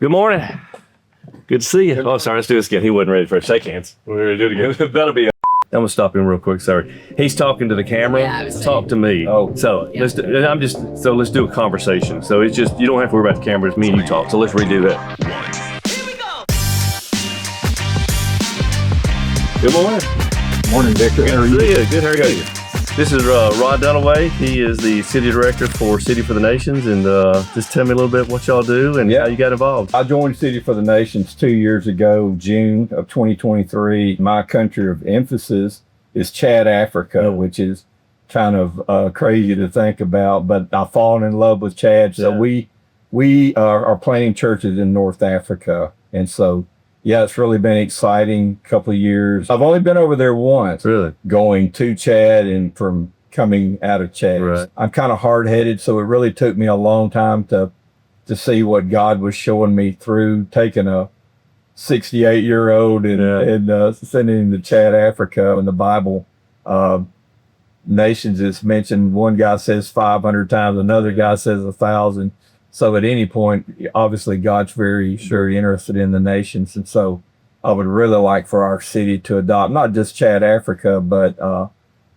Good morning. Good to see you. Oh, sorry. Let's do this again. He wasn't ready for a shake hands. We're going to do it again. That'll be. I'm going to stop him real quick. Sorry. He's talking to the camera. Yeah, Talk to me. Oh. So let's do a conversation. So it's just, you don't have to worry about the camera. It's me and you talk. So let's redo that. Here we go. Good morning. Morning, Victor. How are you? Good. How are you? This is Ron Dunaway. He is the city director for City for the Nations. And just tell me a little bit what y'all do and how you got involved. I joined City for the Nations 2 years ago, June of 2023. My country of emphasis is Chad, Africa, which is kind of crazy to think about, but I've fallen in love with Chad. So we are planting churches in North Africa. And so, yeah, it's really been exciting couple of years. I've only been over there once. Really? Going to Chad and from coming out of Chad. Right. I'm kind of hard-headed, so it really took me a long time to see what God was showing me through taking a 68-year-old and sending him to Chad, Africa. In the Bible, nations is mentioned. One guy says 500 times, another guy says 1,000. So at any point, obviously God's very interested in the nations. And so I would really like for our city to adopt not just Chad, Africa, but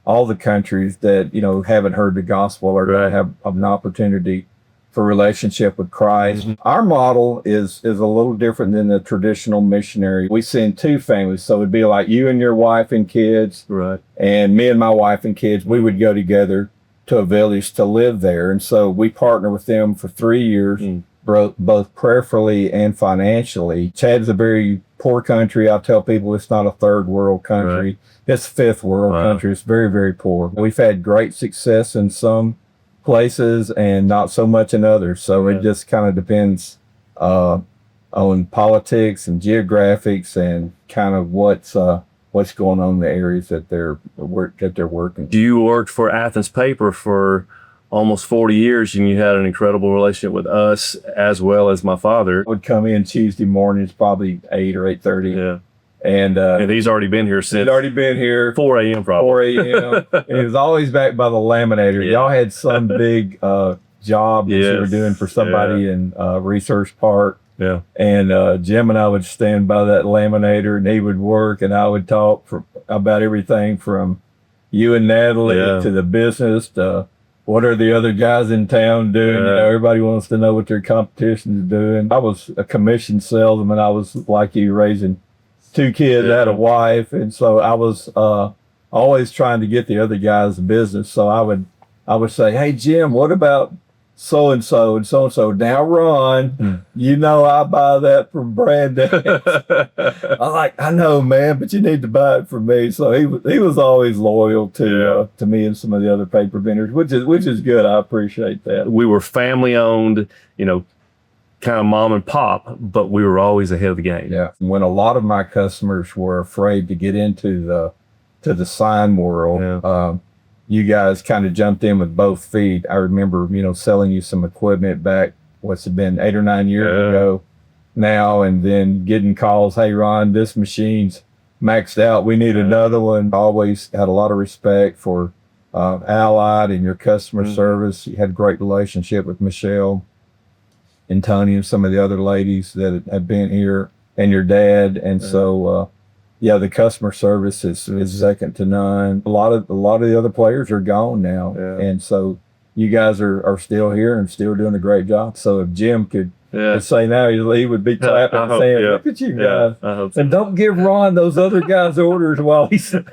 all the countries that, haven't heard the gospel or have an opportunity for relationship with Christ. Mm-hmm. Our model is a little different than the traditional missionary. We send two families. So it'd be like you and your wife and kids. Right. And me and my wife and kids, we would go together to a village to live there. And so we partner with them for 3 years, both prayerfully and financially. Chad's a very poor country. I tell people it's not a third world country. Right. It's a fifth world country. It's very, very poor. We've had great success in some places and not so much in others. So it just kind of depends on politics and geographics and kind of what's going on in the areas that they're working. You worked for Athens Paper for almost 40 years, and you had an incredible relationship with us as well as my father. Would come in Tuesday mornings, probably 8 or 8:30. Yeah. And he's already been here since. He'd already been here 4 a.m. probably. 4 a.m. And he was always back by the laminator. Yeah. Y'all had some big job that you were doing for somebody in Research Park. Yeah. And Jim and I would stand by that laminator, and he would work, and I would talk about everything from you and Natalie to the business to what are the other guys in town doing. Everybody wants to know what their competition is doing. I was a commission salesman. I was like you, raising 2 kids, had a wife, and so I was always trying to get the other guys business. So I would say, hey Jim, what about so and so and so and so? Now Ron, I buy that from Brandon. I know, man, but you need to buy it from me. So he was always loyal to me and some of the other paper vendors, which is good. I appreciate that. We were family owned, kind of mom and pop, but we were always ahead of the game. Yeah. When a lot of my customers were afraid to get into the sign world, you guys kind of jumped in with both feet. I remember, selling you some equipment back, what's it been, 8 or 9 years ago now, and then getting calls, hey Ron, this machine's maxed out, we need another one. Always had a lot of respect for Allied and your customer service. You had a great relationship with Michelle and Tony and some of the other ladies that have been here, and your dad. And so, the customer service is second to none. A lot of the other players are gone now. Yeah. And so you guys are still here and still doing a great job. So if Jim could say now, he would be clapping and saying, look at you guys. I hope so. And don't give Ron those other guys orders while he's there.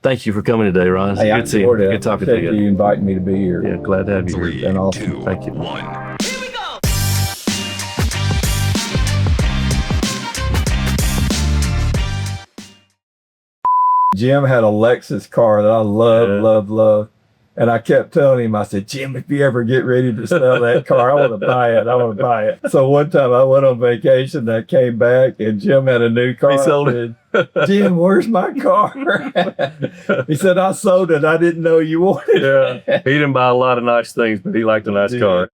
Thank you for coming today, Ron. It's good seeing you. Good talking to you. You inviting me to be here. Yeah, glad to have you here. 3, And awesome. 2, Thank you. 1. Jim had a Lexus car that I love. And I kept telling him, I said, Jim, if you ever get ready to sell that car, I want to buy it. So one time I went on vacation, I came back, and Jim had a new car. He sold it. Jim, where's my car? He said, I sold it. I didn't know you wanted it. He didn't buy a lot of nice things, but he liked a nice car.